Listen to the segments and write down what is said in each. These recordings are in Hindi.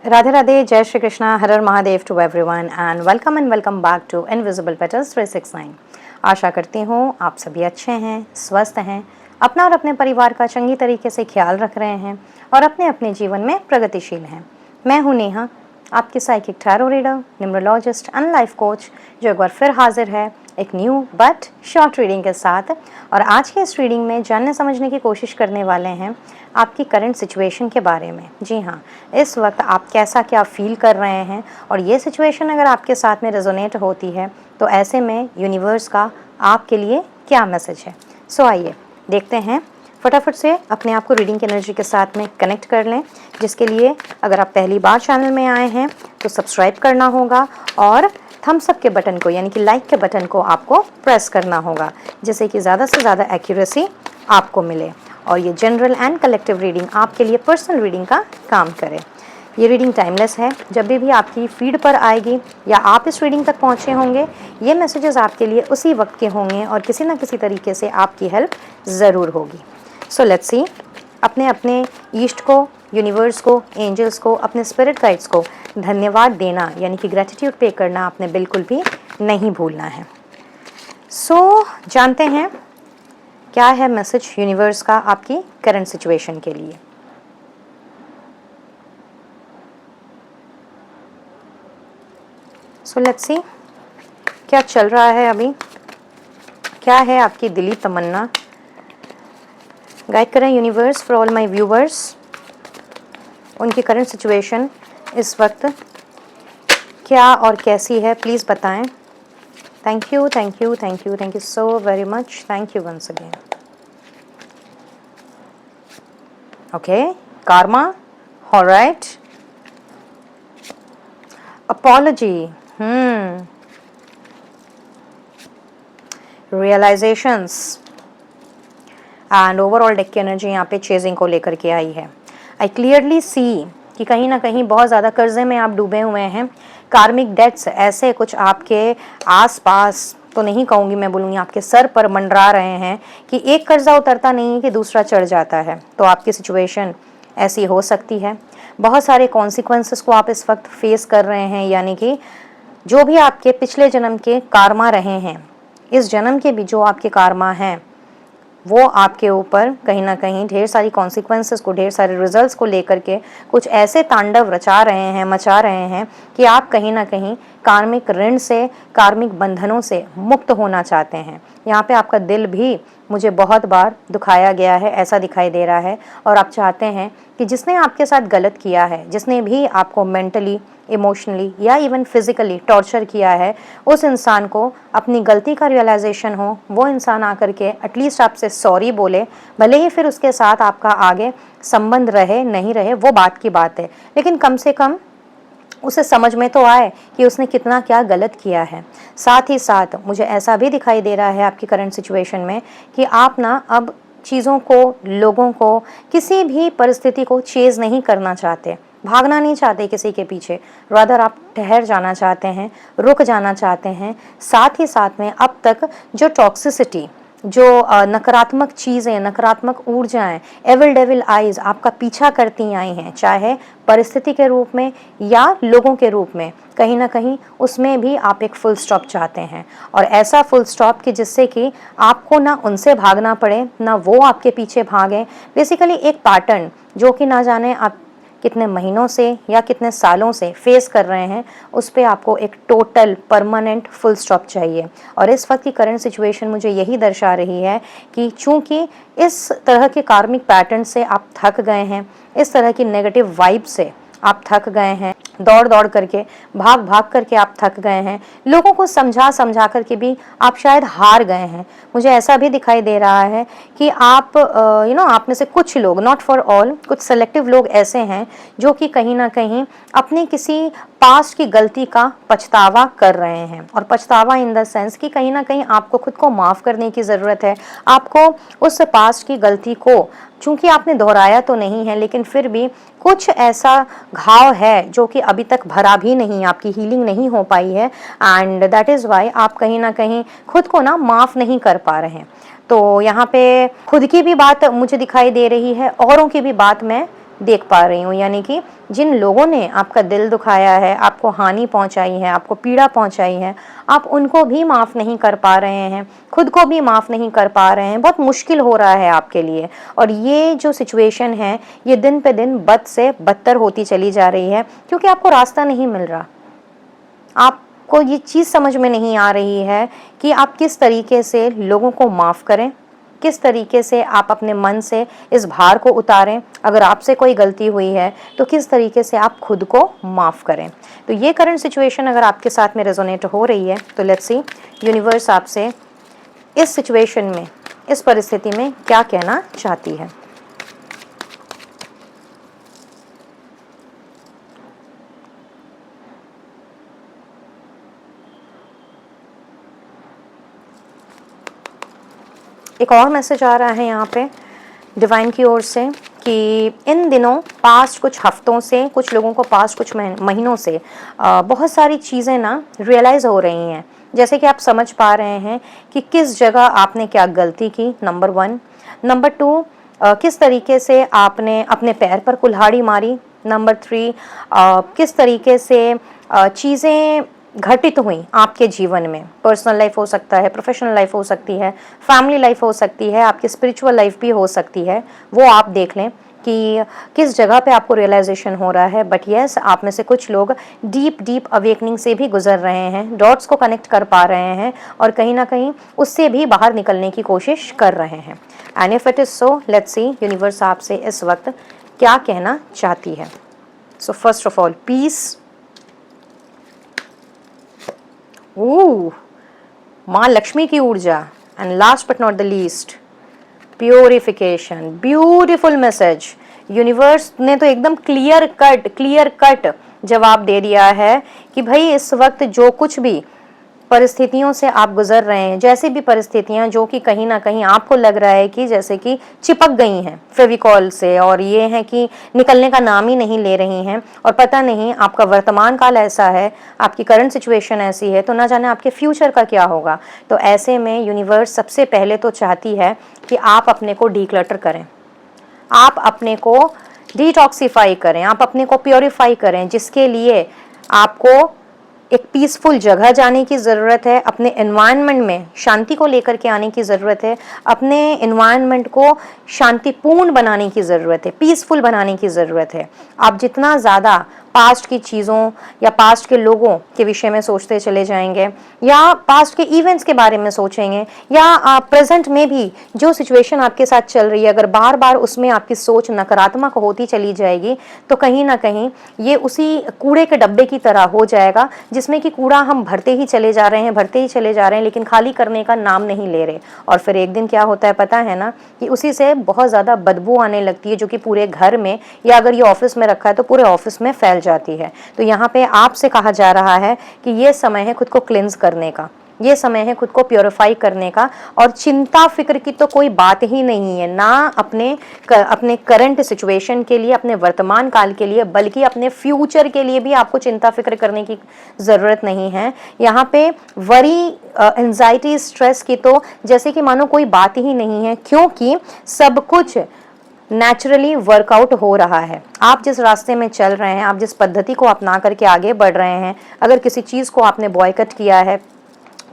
राधे राधे, जय श्री कृष्णा, हर हर Mahadev to everyone and welcome back to invisible petals 369। आशा करती हूँ आप सभी अच्छे हैं, स्वस्थ हैं, अपना और अपने परिवार का चंगी तरीके से ख्याल रख रहे हैं और अपने अपने जीवन में प्रगतिशील हैं। मैं हूँ नेहा, आपकी psychic tarot reader, numerologist and life coach, जो एक बार फिर हाजिर है एक न्यू बट शॉर्ट रीडिंग के साथ। और आज के इस रीडिंग में जानने समझने की कोशिश करने वाले हैं आपकी करंट सिचुएशन के बारे में। जी हाँ, इस वक्त आप कैसा क्या फील कर रहे हैं और ये सिचुएशन अगर आपके साथ में रेजोनेट होती है तो ऐसे में यूनिवर्स का आपके लिए क्या मैसेज है। सो आइए देखते हैं। फटाफट से अपने आप को रीडिंग की एनर्जी के साथ में कनेक्ट कर लें, जिसके लिए अगर आप पहली बार चैनल में आए हैं तो सब्सक्राइब करना होगा और थम्स अप के बटन को यानी कि लाइक के बटन को आपको प्रेस करना होगा, जिससे कि ज़्यादा से ज़्यादा एक्यूरेसी आपको मिले और ये जनरल एंड कलेक्टिव रीडिंग आपके लिए पर्सनल रीडिंग का काम करे। ये रीडिंग टाइमलेस है, जब भी आपकी फीड पर आएगी या आप इस रीडिंग तक पहुँचे होंगे ये मैसेजेस आपके लिए उसी वक्त के होंगे और किसी ना किसी तरीके से आपकी हेल्प ज़रूर होगी। सो लेट्स सी, अपने अपने ईस्ट को, यूनिवर्स को, एंजल्स को, अपने स्पिरिट गाइड्स को धन्यवाद देना यानी कि ग्रेटिट्यूड पे करना आपने बिल्कुल भी नहीं भूलना है। सो जानते हैं क्या है मैसेज यूनिवर्स का आपकी करंट सिचुएशन के लिए। सो लेट्स सी क्या चल रहा है अभी, क्या है आपकी दिली तमन्ना। गाइड करें universe for all my viewers, उनकी करंट सिचुएशन इस वक्त क्या और कैसी है, प्लीज़ बताएं। Thank you, thank you, thank you, thank you so very much, thank you once again. Okay, karma, all right. Apology, realizations and overall deck की एनर्जी यहाँ पे चेजिंग को लेकर के आई है। आई क्लियरली सी कि कहीं ना कहीं बहुत ज़्यादा कर्जे में आप डूबे हुए हैं। कार्मिक डेट्स ऐसे कुछ आपके आसपास तो नहीं कहूँगी, मैं बोलूँगी आपके सर पर मंडरा रहे हैं कि एक कर्जा उतरता नहीं है कि दूसरा चढ़ जाता है। तो आपकी सिचुएशन ऐसी हो सकती है। बहुत सारे कॉन्सिक्वेंसेस को आप इस वक्त फेस कर रहे हैं, यानी कि जो भी आपके पिछले जन्म के कार्मा रहे हैं, इस जन्म के भी जो आपके कार्मा हैं वो आपके ऊपर कहीं ना कहीं ढेर सारी कॉन्सिक्वेंसेस को, ढेर सारे रिजल्ट्स को लेकर के कुछ ऐसे तांडव रचा रहे हैं, मचा रहे हैं कि आप कहीं ना कहीं कार्मिक ऋण से, कार्मिक बंधनों से मुक्त होना चाहते हैं। यहाँ पे आपका दिल भी मुझे बहुत बार दुखाया गया है, ऐसा दिखाई दे रहा है। और आप चाहते हैं कि जिसने आपके साथ गलत किया है, जिसने भी आपको मेंटली, इमोशनली या इवन फिजिकली टॉर्चर किया है, उस इंसान को अपनी गलती का रियलाइजेशन हो, वो इंसान आकर के एटलीस्ट आपसे सॉरी बोले। भले ही फिर उसके साथ आपका आगे संबंध रहे नहीं रहे वो बात की बात है, लेकिन कम से कम उसे समझ में तो आए कि उसने कितना क्या गलत किया है। साथ ही साथ मुझे ऐसा भी दिखाई दे रहा है आपकी करंट सिचुएशन में कि आप ना अब चीज़ों को, लोगों को, किसी भी परिस्थिति को चेज़ नहीं करना चाहते, भागना नहीं चाहते किसी के पीछे। रादर आप ठहर जाना चाहते हैं, रुक जाना चाहते हैं। साथ ही साथ में अब तक जो टॉक्सिसिटी, जो नकारात्मक चीज़ें, नकारात्मक ऊर्जाएं, एविल डेविल आइज आपका पीछा करती आई हैं, चाहे परिस्थिति के रूप में या लोगों के रूप में, कहीं ना कहीं उसमें भी आप एक फुल स्टॉप चाहते हैं। और ऐसा फुल स्टॉप कि जिससे कि आपको ना उनसे भागना पड़े, ना वो आपके पीछे भागें। बेसिकली एक पैटर्न जो कि ना जाने आप कितने महीनों से या कितने सालों से फेस कर रहे हैं, उस पर आपको एक टोटल परमानेंट फुल स्टॉप चाहिए। और इस वक्त की करंट सिचुएशन मुझे यही दर्शा रही है कि चूंकि इस तरह के कार्मिक पैटर्न से आप थक गए हैं, इस तरह की नेगेटिव वाइब से आप थक गए हैं, दौड़ दौड़ करके, भाग भाग करके आप थक गए हैं, लोगों को समझा समझा करके भी आप शायद हार गए हैं। मुझे ऐसा भी दिखाई दे रहा है कि आप आप में से कुछ लोग, नॉट फॉर ऑल, कुछ सेलेक्टिव लोग ऐसे हैं जो कि कहीं ना कहीं अपनी किसी पास्ट की गलती का पछतावा कर रहे हैं। और पछतावा इन द सेंस कि कहीं ना कहीं आपको खुद को माफ़ करने की ज़रूरत है। आपको उस पास्ट की गलती को, चूंकि आपने दोहराया तो नहीं है, लेकिन फिर भी कुछ ऐसा घाव है जो कि अभी तक भरा भी नहीं, आपकी हीलिंग नहीं हो पाई है। एंड दैट इज़ वाई आप कहीं ना कहीं खुद को ना माफ़ नहीं कर पा रहे हैं। तो यहाँ पे खुद की भी बात मुझे दिखाई दे रही है, औरों की भी बात मैं देख पा रही हूँ, यानी कि जिन लोगों ने आपका दिल दुखाया है, आपको हानि पहुंचाई है, आपको पीड़ा पहुंचाई है, आप उनको भी माफ़ नहीं कर पा रहे हैं, खुद को भी माफ़ नहीं कर पा रहे हैं। बहुत मुश्किल हो रहा है आपके लिए, और ये जो सिचुएशन है ये दिन पे दिन बद से बदतर होती चली जा रही है, क्योंकि आपको रास्ता नहीं मिल रहा। आपको ये चीज़ समझ में नहीं आ रही है कि आप किस तरीके से लोगों को माफ़ करें, किस तरीके से आप अपने मन से इस भार को उतारें। अगर आपसे कोई गलती हुई है तो किस तरीके से आप खुद को माफ़ करें। तो ये करंट सिचुएशन अगर आपके साथ में रेजोनेट हो रही है तो लेट्स सी यूनिवर्स आपसे इस सिचुएशन में, इस परिस्थिति में क्या कहना चाहती है। एक और मैसेज आ रहा है यहाँ पे डिवाइन की ओर से कि इन दिनों पास्ट कुछ हफ्तों से, कुछ लोगों को पास्ट कुछ महीनों से बहुत सारी चीज़ें ना रियलाइज़ हो रही हैं। जैसे कि आप समझ पा रहे हैं कि किस जगह आपने क्या गलती की, नंबर 1। नंबर 2, किस तरीके से आपने अपने पैर पर कुल्हाड़ी मारी। नंबर 3, किस तरीके से चीज़ें घटित हुई आपके जीवन में। पर्सनल लाइफ हो सकता है, प्रोफेशनल लाइफ हो सकती है, फैमिली लाइफ हो सकती है, आपकी स्पिरिचुअल लाइफ भी हो सकती है। वो आप देख लें कि किस जगह पे आपको रियलाइजेशन हो रहा है। बट यस, आप में से कुछ लोग डीप अवेकनिंग से भी गुजर रहे हैं, डॉट्स को कनेक्ट कर पा रहे हैं और कहीं ना कहीं उससे भी बाहर निकलने की कोशिश कर रहे हैं। And if it is so, let's see universe आपसे इस वक्त क्या कहना चाहती है। So first of all, peace. माँ लक्ष्मी की ऊर्जा। And last but not the least, purification. Beautiful message. Universe ने तो एकदम क्लियर कट जवाब दे दिया है कि भाई इस वक्त जो कुछ भी परिस्थितियों से आप गुजर रहे हैं, जैसी भी परिस्थितियां जो कि कहीं ना कहीं आपको लग रहा है कि जैसे कि चिपक गई हैं फेविकॉल से, और ये है कि निकलने का नाम ही नहीं ले रही हैं, और पता नहीं आपका वर्तमान काल ऐसा है, आपकी करंट सिचुएशन ऐसी है, तो ना जाने आपके फ्यूचर का क्या होगा। तो ऐसे में यूनिवर्स सबसे पहले तो चाहती है कि आप अपने को डीक्लटर करें, आप अपने को डिटॉक्सिफाई करें, आप अपने को प्योरीफाई करें, जिसके लिए आपको एक पीसफुल जगह जाने की ज़रूरत है, अपने एनवायरनमेंट में शांति को लेकर के आने की ज़रूरत है, अपने एनवायरनमेंट को शांतिपूर्ण बनाने की ज़रूरत है, पीसफुल बनाने की ज़रूरत है। आप जितना ज़्यादा पास्ट की चीज़ों या पास्ट के लोगों के विषय में सोचते चले जाएंगे, या पास्ट के इवेंट्स के बारे में सोचेंगे, या प्रेजेंट में भी जो सिचुएशन आपके साथ चल रही है, अगर बार बार उसमें आपकी सोच नकारात्मक होती चली जाएगी, तो कहीं ना कहीं ये उसी कूड़े के डब्बे की तरह हो जाएगा, जिसमें कि कूड़ा हम भरते ही चले जा रहे हैं, लेकिन खाली करने का नाम नहीं ले रहे। और फिर एक दिन क्या होता है पता है ना, कि उसी से बहुत ज़्यादा बदबू आने लगती है, जो कि पूरे घर में, या अगर ये ऑफिस में रखा है तो पूरे ऑफिस में फैल जाती है। तो यहाँ पे आपसे कहा जा रहा है कि ये समय है खुद को क्लिंस करने का, ये समय है खुद को प्योरीफाई करने का, और चिंता फिक्र की तो कोई बात ही नहीं है, ना अपने करंट सिचुएशन के लिए, अपने वर्तमान काल के लिए, बल्कि अपने फ्यूचर के लिए भी आपको चिंता फिक्र करने की ज़रूरत नहीं है। यहाँ पे वरी, एंजाइटी, स्ट्रेस की तो जैसे कि मानो कोई बात ही नहीं है, क्योंकि सब कुछ नेचुरली वर्कआउट हो रहा है। आप जिस रास्ते में चल रहे हैं, आप जिस पद्धति को अपना करके आगे बढ़ रहे हैं, अगर किसी चीज़ को आपने बॉयकट किया है,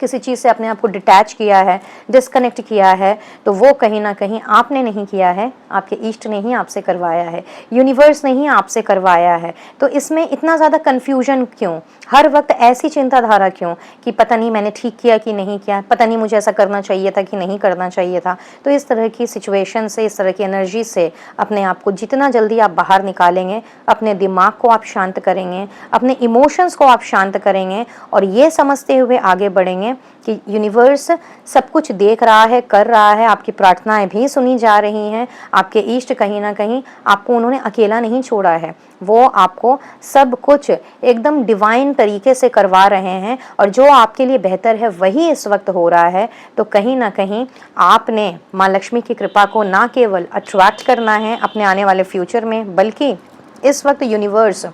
किसी चीज़ से अपने आप को डिटैच किया है, डिस्कनेक्ट किया है, तो वो कहीं ना कहीं आपने नहीं किया है, आपके ईष्ट ने ही आपसे करवाया है, यूनिवर्स ने ही आपसे करवाया है। तो इसमें इतना ज़्यादा कन्फ्यूजन क्यों, हर वक्त ऐसी चिंताधारा क्यों कि पता नहीं मैंने ठीक किया कि नहीं किया, पता नहीं मुझे ऐसा करना चाहिए था कि नहीं करना चाहिए था। तो इस तरह की सिचुएशन से, इस तरह की एनर्जी से अपने आप को जितना जल्दी आप बाहर निकालेंगे, अपने दिमाग को आप शांत करेंगे, अपने इमोशंस को आप शांत करेंगे, और ये समझते हुए आगे बढ़ेंगे कि यूनिवर्स सब कुछ देख रहा है, कर रहा है, आपकी प्रार्थनाएं भी सुनी जा रही हैं, आपके इष्ट कहीं ना कहीं आपको उन्होंने अकेला नहीं छोड़ा है, वो आपको सब कुछ एकदम डिवाइन तरीके से करवा रहे हैं, और जो आपके लिए बेहतर है वही इस वक्त हो रहा है। तो कहीं ना कहीं आपने माँ लक्ष्मी की कृपा को ना केवल अट्रैक्ट करना है अपने आने वाले फ्यूचर में, बल्कि इस वक्त यूनिवर्स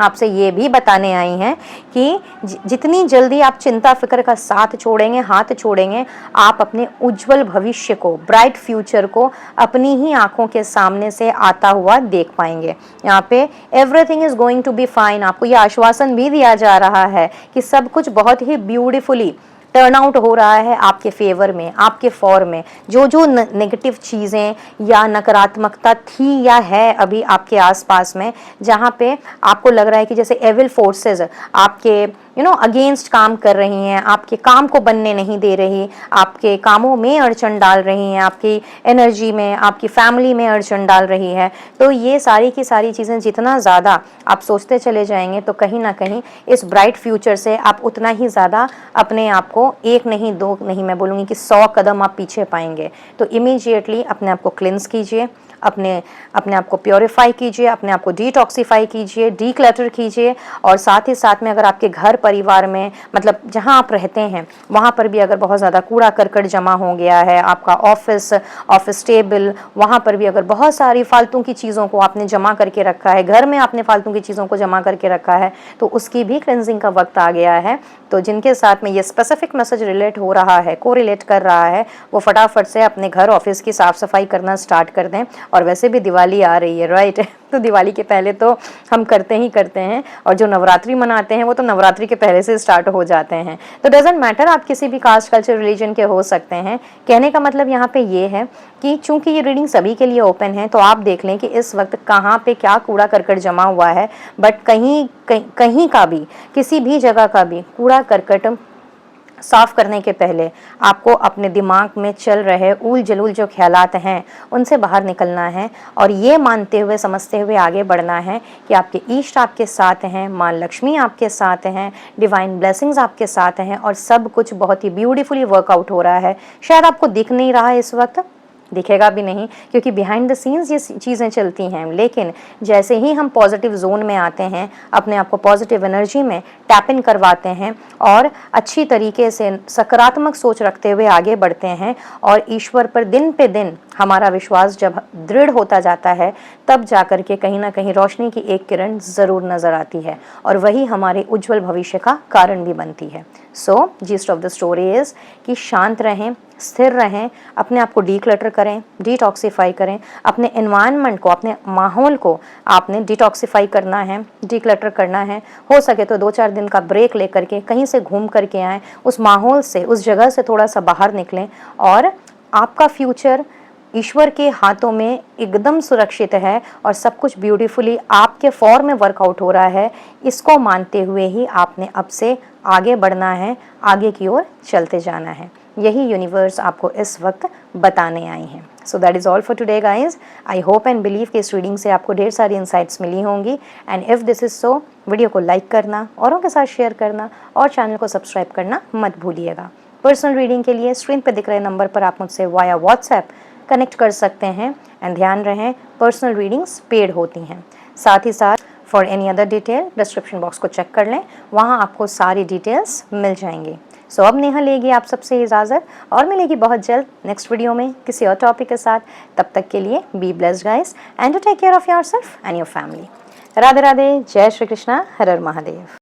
आपसे ये भी बताने आई हैं कि जितनी जल्दी आप चिंता फिक्र का साथ छोड़ेंगे, हाथ छोड़ेंगे, आप अपने उज्जवल भविष्य को, ब्राइट फ्यूचर को अपनी ही आंखों के सामने से आता हुआ देख पाएंगे। यहाँ पे everything is going to be fine, आपको ये आश्वासन भी दिया जा रहा है कि सब कुछ बहुत ही ब्यूटीफुली टर्न आउट हो रहा है आपके फेवर में, आपके फॉर में। जो जो नेगेटिव चीज़ें या नकारात्मकता थी या है अभी आपके आसपास में, जहाँ पे आपको लग रहा है कि जैसे एविल फोर्सेस आपके अगेंस्ट काम कर रही हैं, आपके काम को बनने नहीं दे रही, आपके कामों में अड़चन डाल रही हैं, आपकी एनर्जी में, आपकी फैमिली में अड़चन डाल रही है, तो ये सारी की सारी चीज़ें जितना ज़्यादा आप सोचते चले जाएंगे तो कहीं ना कहीं इस ब्राइट फ्यूचर से आप उतना ही ज़्यादा अपने आप को, एक नहीं दो नहीं, मैं बोलूँगी कि 100 कदम आप पीछे पाएंगे। तो इमीडिएटली अपने आप को क्लिंस कीजिए, अपने आप को प्योरीफाई कीजिए, अपने आप को डिटॉक्सीफाई कीजिए, डीक्लटर कीजिए। और साथ ही साथ में अगर आपके घर परिवार में, मतलब जहां आप रहते हैं वहां पर भी अगर बहुत ज़्यादा कूड़ा करकट जमा हो गया है, आपका ऑफिस टेबल, वहां पर भी अगर बहुत सारी फालतू की चीज़ों को आपने जमा करके रखा है, घर में आपने फालतू की चीज़ों को जमा करके रखा है, तो उसकी भी क्लेंजिंग का वक्त आ गया है। तो जिनके साथ में ये स्पेसिफिक मैसेज रिलेट हो रहा है, कोरिलेट कर रहा है, वो फटाफट से अपने घर ऑफिस की साफ सफाई करना स्टार्ट कर दें। और वैसे भी दिवाली आ रही है, राइट? तो दिवाली के पहले तो हम करते ही करते हैं, और जो नवरात्रि मनाते हैं वो तो नवरात्रि के पहले से स्टार्ट हो जाते हैं। तो डजेंट मैटर, आप किसी भी कास्ट, कल्चर, रिलीजन के हो सकते हैं। कहने का मतलब यहाँ पे ये है कि चूंकि ये रीडिंग सभी के लिए ओपन है, तो आप देख लें कि इस वक्त कहाँ पे क्या कूड़ा करकट जमा हुआ है। बट कहीं का भी, किसी भी जगह का भी कूड़ा करकट साफ करने के पहले आपको अपने दिमाग में चल रहे उल जलूल जो ख्यालात हैं उनसे बाहर निकलना है, और ये मानते हुए, समझते हुए आगे बढ़ना है कि आपके ईष्ट आपके साथ हैं, माँ लक्ष्मी आपके साथ हैं, डिवाइन ब्लेसिंग्स आपके साथ हैं, और सब कुछ बहुत ही ब्यूटीफुली वर्कआउट हो रहा है। शायद आपको दिख नहीं रहा है इस वक्त, दिखेगा भी नहीं, क्योंकि बिहाइंड द सीन्स ये चीज़ें चलती हैं। लेकिन जैसे ही हम पॉजिटिव जोन में आते हैं, अपने आप को पॉजिटिव एनर्जी में टैप इन करवाते हैं और अच्छी तरीके से सकारात्मक सोच रखते हुए आगे बढ़ते हैं, और ईश्वर पर दिन पे दिन हमारा विश्वास जब दृढ़ होता जाता है, तब जाकर के कहीं ना कहीं रोशनी की एक किरण ज़रूर नज़र आती है, और वही हमारे उज्जवल भविष्य का कारण भी बनती है। So gist of the story is कि शांत रहें, स्थिर रहें, अपने आप को डीक्लटर करें, डिटॉक्सीफाई करें, अपने एनवायरनमेंट को, अपने माहौल को आपने डिटॉक्सीफाई करना है, डीक्लटर करना है। हो सके तो 2-4 दिन का ब्रेक लेकर के कहीं से घूम करके आएँ, उस माहौल से, उस जगह से थोड़ा सा बाहर निकलें, और आपका फ्यूचर ईश्वर के हाथों में एकदम सुरक्षित है, और सब कुछ ब्यूटीफुली आपके फॉर्म में वर्कआउट हो रहा है। इसको मानते हुए ही आपने अब से आगे बढ़ना है, आगे की ओर चलते जाना है। यही यूनिवर्स आपको इस वक्त बताने आई हैं। So that is all for today guys. I hope and believe कि इस रीडिंग से आपको ढेर सारी इंसाइट्स मिली होंगी। And if this is so, video को लाइक करना, औरों के साथ शेयर करना, और चैनल को सब्सक्राइब करना मत भूलिएगा। पर्सनल रीडिंग के लिए स्क्रीन पर दिख रहे नंबर पर आप मुझसे वाया व्हाट्सएप कनेक्ट कर सकते हैं। एंड ध्यान रहें, पर्सनल रीडिंग्स पेड होती हैं। साथ ही साथ for any other detail description box को चेक कर लें, वहाँ आपको सारी डिटेल्स मिल जाएंगी। सो अब नेहा लेगी आप सबसे इजाज़त, और मिलेगी बहुत जल्द नेक्स्ट वीडियो में किसी और टॉपिक के साथ। तब तक के लिए be blessed guys, and to take care of yourself and your family. Radhe Radhe, जय श्री कृष्णा, हर हर महादेव।